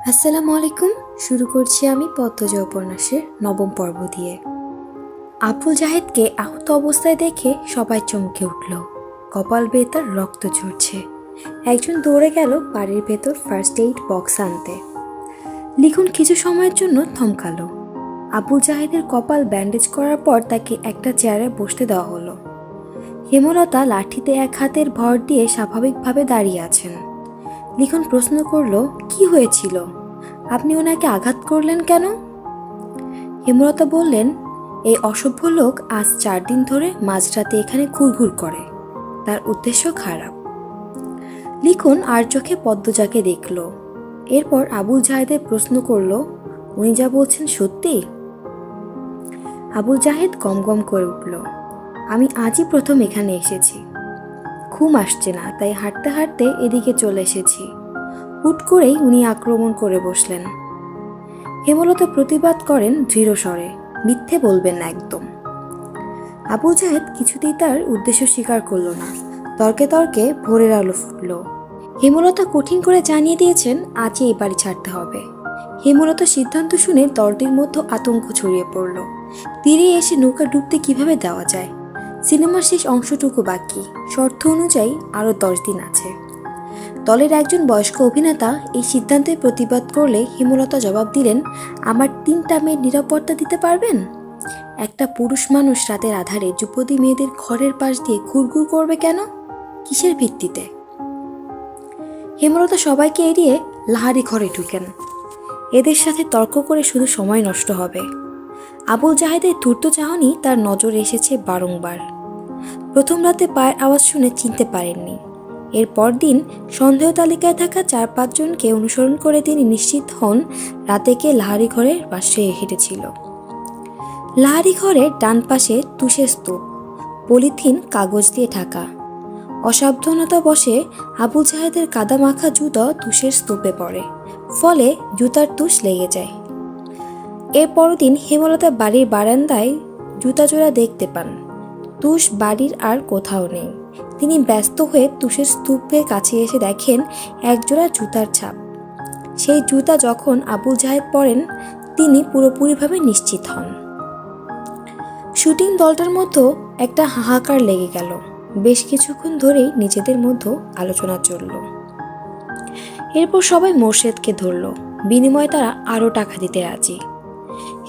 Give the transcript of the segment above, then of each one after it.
আসসালামু আলাইকুম। শুরু করছি আমি পদ্মজা উপন্যাসের নবম পর্ব দিয়ে। আবুল জাহেদকে আহত অবস্থায় দেখে সবাই চমকে উঠল। কপাল বেয়ে তার রক্ত ঝরছে। একজন দৌড়ে গেল বাড়ির ভেতর ফার্স্ট এইড বক্স আনতে। লিখন কিছু সময়ের জন্য থমকালো। আবুল জাহেদের কপাল ব্যান্ডেজ করার পর তাকে একটা চেয়ারে বসতে দেওয়া হলো। হেমলতা লাঠিতে এক হাতের ভর দিয়ে স্বাভাবিকভাবে দাঁড়িয়ে আছেন। লিখন প্রশ্ন করল, কি হয়েছিল? আপনি ওনাকে আঘাত করলেন কেন? হেমলতা বললেন, এই অসভ্য লোক আজ 4 দিন ধরে মাঝরাতে এখানে ঘুরঘুর করে। তার উদ্দেশ্য খারাপ। লিখন আর চোখে পদ্মজাকে দেখল। এরপর আবুল জাহেদের প্রশ্ন করল, উনি যা বলছেন সত্যি? আবুল জাহেদ গমগম করে উঠল, আমি আজই প্রথম এখানে এসেছি। ঘুম আসছে না, তাই হাঁটতে হাঁটতে এদিকে চলে এসেছি। হুট করেই উনি আক্রমণ করে বসলেন। হেমলতা প্রতিবাদ করেন দৃঢ় স্বরে, মিথ্যে বলবেন না একদম। আবুল জাহেদ কিছুতেই তার উদ্দেশ্য স্বীকার করল না। তর্কে তর্কে ভোরের আলো ফুটল। হেমলতা কঠিন করে জানিয়ে দিয়েছেন আজই এই বাড়ি ছাড়তে হবে। হেমলতার সিদ্ধান্ত শুনে দলটির মধ্যে আতঙ্ক ছড়িয়ে পড়ল। তীরে এসে নৌকা ডুবতে কিভাবে দেওয়া যায়? সিনেমার শেষ অংশটুকু বাকি, শর্ত অনুযায়ী আরও 10 দিন আছে। দলের একজন বয়স্ক অভিনেতা এই সিদ্ধান্তের প্রতিবাদ করলে হেমলতা জবাব দিলেন, আমার 3টা মেয়ের নিরাপত্তা দিতে পারবেন? একটা পুরুষ মানুষ রাতের আধারে যুবতী মেয়েদের ঘরের পাশ দিয়ে ঘুরঘুর করবে কেন? কিসের ভিত্তিতে? হেমলতা সবাইকে এড়িয়ে লাহারি ঘরে ঢুকেন। এদের সাথে তর্ক করে শুধু সময় নষ্ট হবে। আবুল জাহেদের ধূর্ত চাহনি তার নজরে এসেছে বারংবার। প্রথম রাতে পায়ের আওয়াজ শুনে চিনতে পারেননি। এর পরদিন সন্দেহ তালিকায় থাকা 4-5 জনকে অনুসরণ করে তিনি নিশ্চিত হন রাতে কে লাহারি ঘরের পাশে হেঁটেছিল। লাহারি ঘরের ডান পাশে তুষের স্তূপ, পলিথিন কাগজ দিয়ে ঢাকা। অসাবধানতা বশে আবুল জাহেদের কাদা মাখা জুতা তুষের স্তূপে পড়ে, ফলে জুতার তুষ লেগে যায়। এর পরদিন হেমলতা বাড়ির বারান্দায় জুতা জোড়া দেখতে পান। তুষ বাড়ির আর কোথাও নেই। তিনি ব্যস্ত হয়ে তুষের স্তূপের কাছে এসে দেখেন একজোড়া জুতার ছাপ। সেই জুতা যখন আবুল জাহেদ পরেন, তিনি পুরোপুরিভাবে নিশ্চিত হন। শুটিং দলটার মধ্যে একটা হাহাকার লেগে গেল। বেশ কিছুক্ষণ ধরেই নিজেদের মধ্যে আলোচনা চলল। এরপর সবাই মোর্শেদকে ধরল। বিনিময়ে তারা আরও টাকা দিতে রাজি।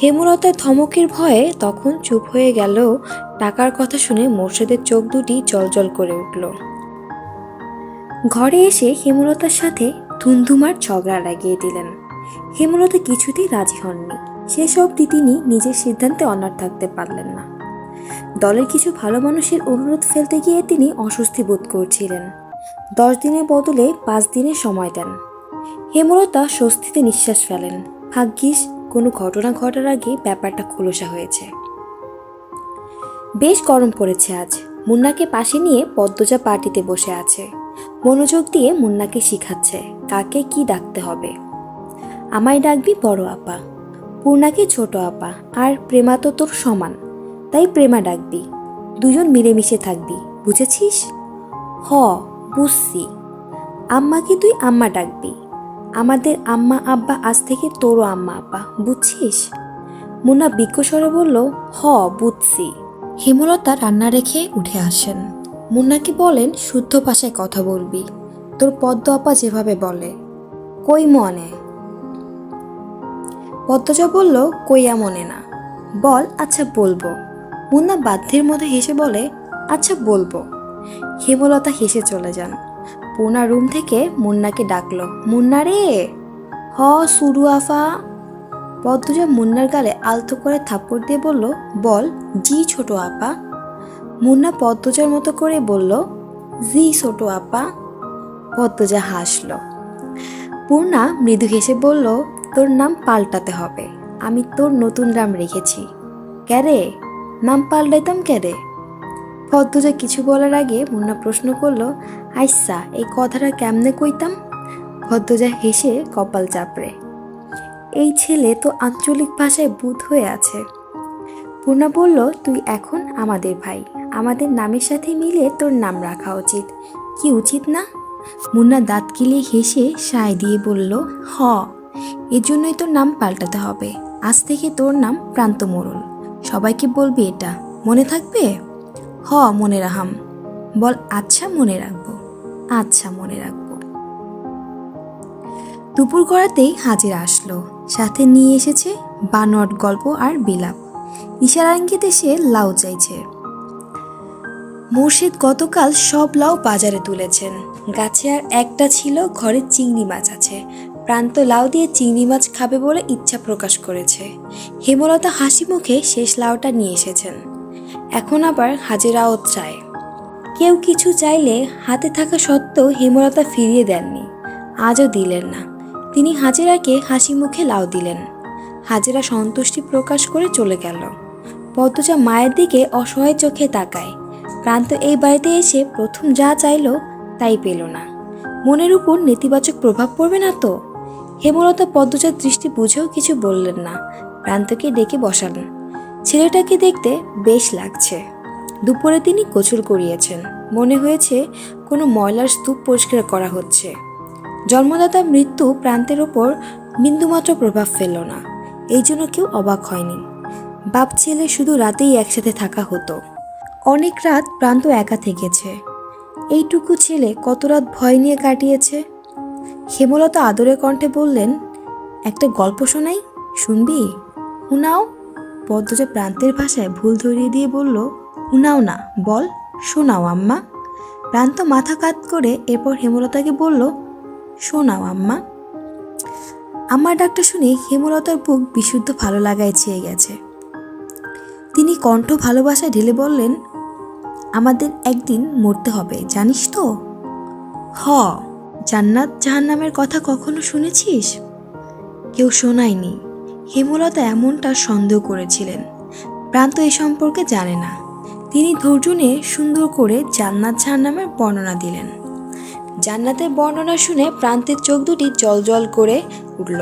হেমলতার ধমকের ভয়ে তখন চুপ হয়ে গেল। টাকার কথা শুনে মোর্শেদের চোখ দুটি জলজল করে উঠল। ঘরে এসে হেমলতার সাথে ধুমধুমার ঝগড়া লাগিয়ে দিলেন। হেমলতা কিছুতেই রাজি হননি। সেসব তিনি নিজের সিদ্ধান্তে অনড় থাকতে পারলেন না। দলের কিছু ভালো মানুষের অনুরোধ ফেলতে গিয়ে তিনি অস্বস্তি বোধ করছিলেন। 10 দিনের বদলে 5 দিনের সময় দেন। হেমলতা স্বস্তিতে নিঃশ্বাস ফেলেন। ভাগ্যিস কোনো ঘটনা ঘটার আগে ব্যাপারটা খোলসা হয়েছে। বেশ গরম পড়েছে আজ। মুন্নাকে পাশে নিয়ে পদ্মজা পার্টিতে বসে আছে। মনোযোগ দিয়ে মুন্নাকে শিখাচ্ছে কাকে কি ডাকতে হবে। আমায় ডাকবি বড় আপা, পূর্ণাকে ছোট আপা, আর প্রেমা তো তোর সমান, তাই প্রেমা ডাকবি। দুজন মিলেমিশে থাকবি, বুঝেছিস? হ, বুঝছি। আম্মাকে তুই আম্মা ডাকবি। আমাদের আম্মা আব্বা আজ থেকে তোরও আম্মা আব্বা, বুঝছিস? মুন্না বিজ্ঞ স্বরে বলল, হ, বুঝছি। হেমলতা রান্না রেখে উঠে আসেন। মুন্নাকে বলেন, শুদ্ধ ভাষায় কথা বলবি, তোর পদ্ম আপা যেভাবে বলে। কই মনে? পদ্মজা বলল, কইয়া মনে না। বল, আচ্ছা বলবো। মুন্না বাধ্যের মধ্যে হেসে বলে, আচ্ছা বলবো। হেমলতা হেসে চলে যান। পূর্ণা রুম থেকে মুন্নাকে ডাকলো, মুন্না রে। হ সুরু আফা। পদ্মজা মুন্নার গালে আলতো করে থাপ্পড় দিয়ে বলল, বল, জি ছোট আপা। মুন্না পদ্মজার মতো করে বলল, জি ছোট আপা। পদ্মজা হাসল। পূর্ণা মৃদু হেসে বলল, তোর নাম পাল্টাতে হবে। আমি তোর নতুন নাম রেখেছি। ক্যারে, নাম পাল্টাইতাম ক্যারে? পদ্মজা কিছু বলার আগে মুন্না প্রশ্ন করলো, আইসা এই কথাটা কেমনে কইতাম? পদ্মজা হেসে কপাল চাপড়ে, এই ছেলে তো আঞ্চলিক ভাষায় বুঁদ হয়ে আছে। পূর্ণা বলল, তুই এখন আমাদের ভাই, আমাদের নামের সাথে মিলে তোর নাম রাখা উচিত, কি উচিত না? মুন্না দাঁত কিলিয়ে হেসে সায় দিয়ে বলল, হ। এর জন্যই তোর নাম পাল্টাতে হবে। আজ থেকে তোর নাম প্রান্ত মোড়ল। সবাইকে বলবি এটা, মনে থাকবে? হ, মনে রাখাম। বল, আচ্ছা মনে রাখবো। আচ্ছা মনে রাখবো। দুপুর গড়াতেই হাজিরা আসলো, সাথে নিয়ে এসেছে বানোয়াট গল্প আর বিলাপ। ইশারা ইঙ্গিতে সে লাউ চাইছে। মুর্শিদ গতকাল সব লাউ বাজারে তুলেছেন। গাছে আর একটা ছিল, ঘরে চিংড়ি মাছ আছে। প্রান্ত লাউ দিয়ে চিংড়ি মাছ খাবে বলে ইচ্ছা প্রকাশ করেছে। হেমলতা হাসি মুখে শেষ লাউটা নিয়ে এসেছেন। এখন আবার হাজিরাও চায়। কেউ কিছু চাইলে হাতে থাকা সত্ত্বেও হেমলতা ফিরিয়ে দেননি, আজও দিলেন না। তিনি হাজিরাকে হাসি মুখে লাউ দিলেন। হাজিরা সন্তুষ্টি প্রকাশ করে চলে গেল। পদ্মজা মায়ের দিকে অসহায় চোখে তাকায়। প্রান্ত এই বাড়িতে এসে প্রথম যা চাইল তাই পেল না। মনের উপর নেতিবাচক প্রভাব পড়বে না তো? হেমলতা পদ্মজার দৃষ্টি বুঝেও কিছু বললেন না। প্রান্তকে ডেকে বসালেন। ছেলেটাকে দেখতে বেশ লাগছে। দুপুরে তিনি গোসল করিয়েছেন। মনে হয়েছে কোনো ময়লার স্তূপ পরিষ্কার করা হচ্ছে। জন্মদাতার মৃত্যু প্রান্তের ওপর বিন্দুমাত্র প্রভাব ফেলল না, এই জন্য কেউ অবাক হয়নি। বাপ ছেলে শুধু রাতেই একসাথে থাকা হতো। অনেক রাত প্রান্ত একা থেকেছে। এইটুকু ছেলে কত রাত ভয় নিয়ে কাটিয়েছে। হেমলতা আদরে কণ্ঠে বললেন, একটা গল্প শোনাই, শুনবি? শোনাও। পদ্মজা প্রান্তের ভাষায় ভুল ধরিয়ে দিয়ে বলল, শোনাও না, বল, শোনাও আম্মা। প্রান্ত মাথা কাত করে এরপর হেমলতাকে বলল, শোনাও আম্মা। আম্মার ডাকটা শুনে হেমলতার বুক বিশুদ্ধ ভালো লাগায় ছেয়ে গেছে। তিনি কণ্ঠ ভালোবাসায় ঢেলে বললেন, আমাদের একদিন মরতে হবে, জানিস তো? হ। জান্নাত জাহান্নামের কথা কখনো শুনেছিস? কেউ শোনায়নি। হেমলতা এমনটা সন্দেহ করেছিলেন। প্রান্ত এ সম্পর্কে জানে না। তিনি ধৈর্য নিয়ে সুন্দর করে জান্নাত জাহান্নামের বর্ণনা দিলেন। জান্নাতের বর্ণনা শুনে প্রান্তের চোখ দুটি জল করে উঠল।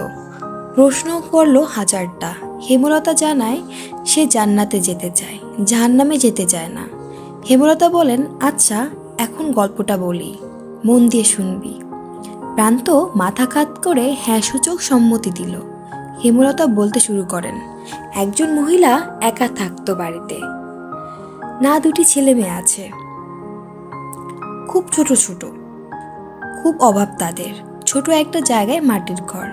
প্রশ্ন করল হাজারটা। হেমলতা জানায় সে জান্নাতে যেতে চায়, জাহান্নামে যেতে চায় না। হেমলতা বলেন, আচ্ছা এখন গল্পটা বলি, মন দিয়ে শুনবি। প্রান্ত মাথা কাত করে হ্যাঁ সূচক সম্মতি দিল। হেমলতা বলতে শুরু করেন, একজন মহিলা একা থাকতো বাড়িতে। না, দুটি ছেলে মেয়ে আছে, খুব ছোট ছোট, খুব অভাব তাদের। ছোট একটা জায়গায় মাটির ঘর।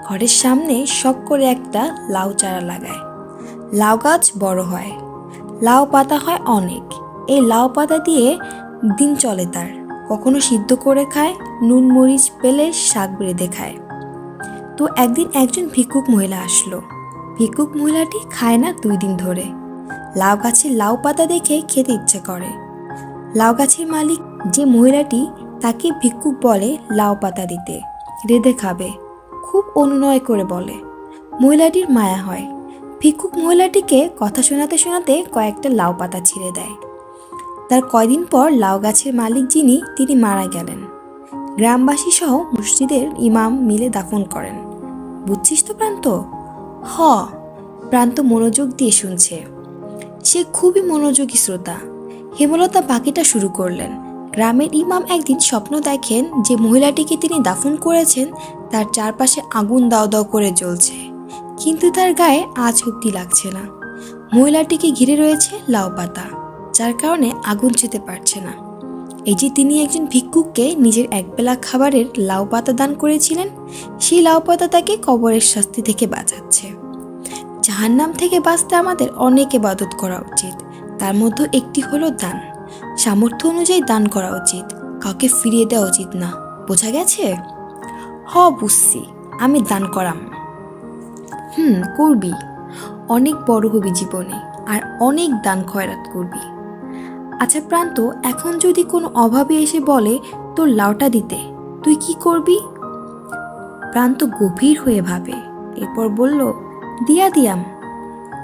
ঘরের সামনে শখ করে একটা লাউ চারা লাগায়। লাউ গাছ বড় হয়, লাউ পাতা হয় অনেক। এই লাউ পাতা দিয়ে দিন চলে তার। কখনো সিদ্ধ করে খায়, নুন মরিচ পেলে শাক বেঁধে খায়। তো একদিন একজন ভিক্ষুক মহিলা আসলো। ভিক্ষুক মহিলাটি খায় না 2 দিন ধরে। লাউ গাছের লাউ পাতা দেখে খেতে ইচ্ছে করে। লাউ গাছের মালিক যে মহিলাটি, তাকে ভিক্ষুক বলে লাউ পাতা দিতে, রেঁধে খাবে। খুব অনুনয় করে বলে। মহিলাটির মায়া হয়। ভিক্ষুক মহিলাটিকে কথা শোনাতে শোনাতে কয়েকটা লাউ পাতা ছিঁড়ে দেয়। তার কয়দিন পর লাউ গাছের মালিক যিনি, তিনি মারা গেলেন। গ্রামবাসী সহ মসজিদের ইমাম মিলে দাফন করেন। বুঝছিস তো প্রান্ত? হ। প্রান্ত মনোযোগ দিয়ে শুনছে। সে খুবই মনোযোগী শ্রোতা। হেমলতা বাকিটা শুরু করলেন। গ্রামের ইমাম একদিন স্বপ্ন দেখেন যে মহিলাটিকে তিনি দাফন করেছেন তার চারপাশে আগুন দাও দাও করে জ্বলছে, কিন্তু তার গায়ে আজ অব্দি লাগছে না। মহিলাটিকে ঘিরে রয়েছে লাউ পাতা, যার কারণে আগুন যেতে পারছে না। এই যে তিনি একজন ভিক্ষুককে নিজের একবেলা খাবারের লাউ পাতা দান করেছিলেন, সেই লাউ পাতা তাকে কবরের শাস্তি থেকে বাঁচাচ্ছে। জাহান্নাম থেকে বাঁচতে আমাদের অনেক ইবাদত করা উচিত। তার মধ্যে একটি হলো দান। সামর্থ্য অনুযায়ী দান করা উচিত, কাউকে ফিরিয়ে দেওয়া উচিত না। বোঝা গেছে? হ, বুঝছি। আমি দান করাম। করবি। অনেক বড় হবি জীবনে, আর অনেক দান খয়রাত করবি। আচ্ছা প্রান্ত, এখন যদি কোনো অভাবী এসে বলে তোর লাউটা দিতে, তুই কি করবি? প্রান্ত গভীর হয়ে ভাবে, এরপর বলল, দিয়া দিয়াম।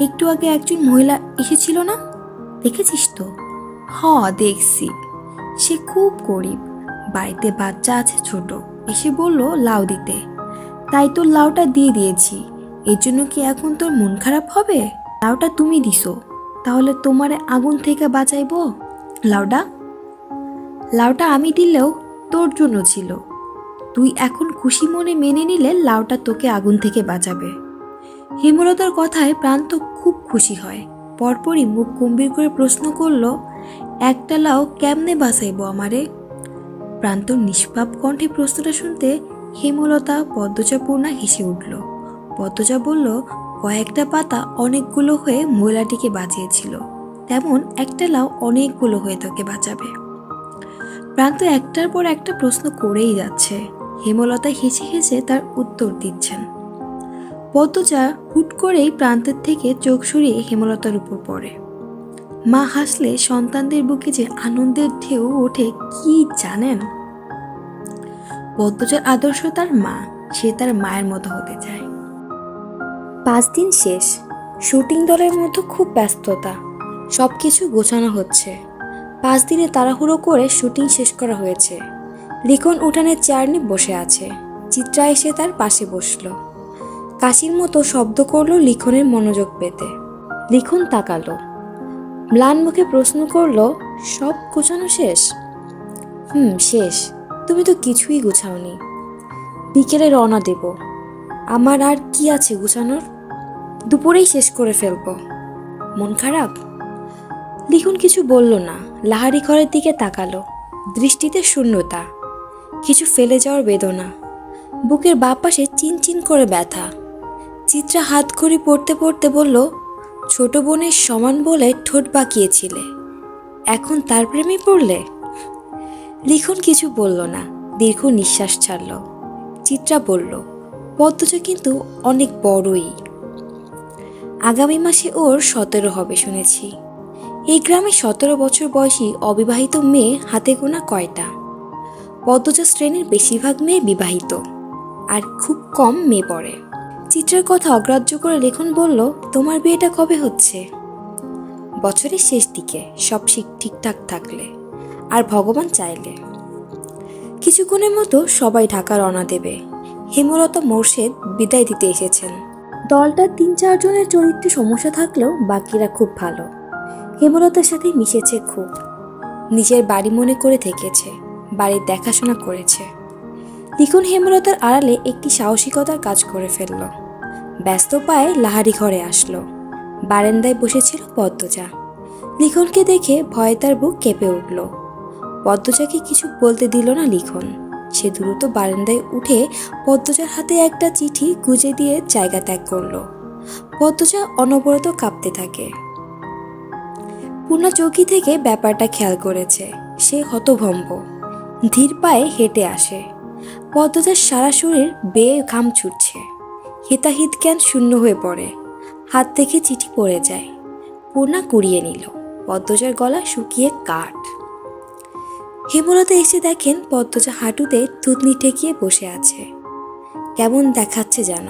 একটু আগে একজন মহিলা এসেছিল না, দেখেছিস তো? হ, দেখছি। সে খুব গরিব, বাড়িতে বাচ্চা আছে ছোট। এসে বলল লাউ দিতে, তাই তোর লাউটা দিয়ে দিয়েছি। এর জন্য কি এখন তোর মন খারাপ হবে? লাউটা তুমি দিছো, তাহলে তোমারে আগুন থেকে বাঁচাইবো। লাউটা আমি দিলেও তোর জন্য ছিল, তুই এখন খুশি মনে মেনে নিলে লাউটা তোকে আগুন থেকে বাঁচাবে। হেমলতার কথায় প্রান্ত খুব খুশি হয়। পরপরই মুখ গম্ভীর করে প্রশ্ন করলো, একটা লাউ কেমনে বাঁচাইব আমারে? প্রান্তর নিষ্পাপ কণ্ঠে প্রশ্নটা শুনতে হেমলতা, পদ্মজা, পূর্ণা হেসে উঠল। পদ্মজা বলল, কয়েকটা পাতা অনেকগুলো হয়ে মহিলাটিকে বাঁচিয়েছিল, তেমন একটা লাউ অনেকগুলো হয়ে তোকে বাঁচাবে। প্রান্ত একটার পর একটা প্রশ্ন করেই যাচ্ছে। হেমলতা হেসে হেসে তার উত্তর দিচ্ছেন। পদ্মজা হুট করেই প্রান্তের থেকে চোখ সরিয়ে হেমলতার উপর পড়ে। মা হাসলে সন্তানদের বুকে যে আনন্দের ঢেউ ওঠে কি জানেন? পদ্মজার আদর্শ তার মা, সে তার মায়ের মতো হতে চায়। 5 দিন শেষ। শুটিং দলের মধ্যে খুব ব্যস্ততা, সবকিছু গোছানো হচ্ছে। 5 দিনে তাড়াহুড়ো করে শুটিং শেষ করা হয়েছে। লিখন উঠানের চেয়ার নিয়ে বসে আছে। চিত্রা এসে তার পাশে বসলো। কাশির মতো শব্দ করলো লিখনের মনোযোগ পেতে। লিখন তাকালো, ম্লান মুখে প্রশ্ন করলো, সব গোছানো শেষ? শেষ। তুমি তো কিছুই গুছাওনি। বিকেলে রওনা দেব। আমার আর কি আছে গুছানোর? দুপুরেই শেষ করে ফেলবো। মন খারাপ? লিখন কিছু বলল না। লাহারি ঘরের দিকে তাকালো। দৃষ্টিতে শূন্যতা, কিছু ফেলে যাওয়ার বেদনা। বুকের বাঁ পাশে চিনচিন করে ব্যথা। চিত্রা হাত ঘড়ি পড়তে পড়তে বলল, ছোট বোনের সমান বলে ঠোঁট বাঁকিয়েছিলে, এখন তার প্রেমে পড়লে? লিখন কিছু বলল না, দীর্ঘ নিঃশ্বাস ছাড়ল। চিত্রা বলল, পদ্মজা কিন্তু অনেক বড়ই। আগামী মাসে ওর 17 হবে শুনেছি। এই গ্রামে 17 বছর বয়সী অবিবাহিত মেয়ে হাতে গোনা কয়টা? পদ্মজা শ্রেণীর বেশিরভাগ মেয়ে বিবাহিত, আর খুব কম মেয়ে পড়ে। চিত্রার কথা অগ্রাহ্য করে লেখন বলল, তোমার বিয়েটা কবে হচ্ছে? বছরের শেষ দিকে, সব ঠিকঠাক থাকলে আর ভগবান চাইলে। কিছুক্ষণের মতো সবাই ঢাকা রওনা দেবে। হেমলতা, মোর্শেদ বিদায় দিতে এসেছেন। দলটার 3-4 জনের চরিত্রে সমস্যা থাকলেও বাকিরা খুব ভালো। হেমলতার সাথে মিশেছে খুব। নিজের বাড়ি মনে করে থেকেছে, বাড়ির দেখাশোনা করেছে। লিখন হেমলতার আড়ালে একটি সাহসিকতার কাজ করে ফেলল। ব্যস্ত পায়ে লাহারি ঘরে আসলো। বারান্দায় বসেছিল পদ্মজা। লিখনকে দেখে ভয়ে তার বুক কেঁপে উঠল। পদ্মজাকে কিছু বলতে দিল না লিখন। সে দ্রুত বারান্দায় উঠে পদ্মজার হাতে একটা চিঠি গুজে দিয়ে জায়গা ত্যাগ করলো। পদ্মজা অনবরত কাঁপতে থাকে। পূর্ণা চৌকি থেকে ব্যাপারটা খেয়াল করেছে। সে হতভম্ব, ধীর পায়ে হেঁটে আসে। পদ্মজার সারা শরীর বেয়ে ঘাম ছুটছে। হিতাহিত জ্ঞান শূন্য হয়ে পড়ে। হাত থেকে চিঠি পড়ে যায়। পূর্ণা কুড়িয়ে নিল। পদ্মজার গলা শুকিয়ে কাঠ। হেমলতা এসে দেখেন পদ্মজা হাঁটুতে থুতনি ঠেকিয়ে বসে আছে। কেমন দেখাচ্ছে যেন।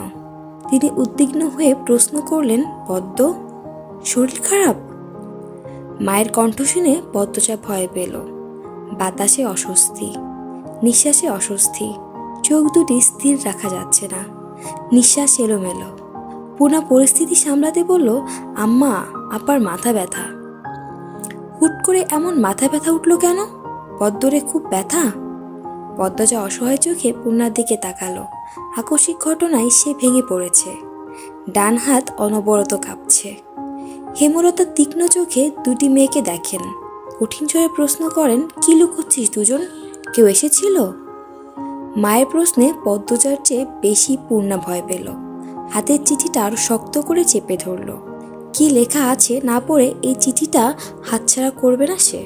তিনি উদ্বিগ্ন হয়ে প্রশ্ন করলেন, পদ্ম, শরীর খারাপ? মায়ের কণ্ঠ শুনে পদ্মজা ভয় পেল। বাতাসে অস্বস্তি, নিঃশ্বাসে অস্বস্তি। চোখ দুটি স্থির রাখা যাচ্ছে না, নিঃশ্বাস এলোমেলো। পূর্ণা পরিস্থিতি সামলাতে বলল, আম্মা, আপার মাথা ব্যথা। হুট করে এমন মাথা ব্যথা উঠল কেন? পদ্মরে খুব ব্যথা? পদ্মজা অসহায় চোখে পূর্ণার দিকে তাকালো। আকস্মিক ঘটনায় সে ভেঙে পড়েছে। ডান হাত অনবরত কাঁপছে। হেমলতা তীক্ষ্ণ চোখে দুটি মেয়েকে দেখেন। কঠিন স্বরে প্রশ্ন করেন, কি লুকোচ্ছিস দুজন? কেউ এসেছিল? মায়ের প্রশ্নে পদ্মজার চেয়ে বেশি পূর্ণা ভয় পেল। হাতের চিঠিটা আরো শক্ত করে চেপে ধরল। কি লেখা আছে না পড়ে এই চিঠিটা হাতছাড়া করবে না সে।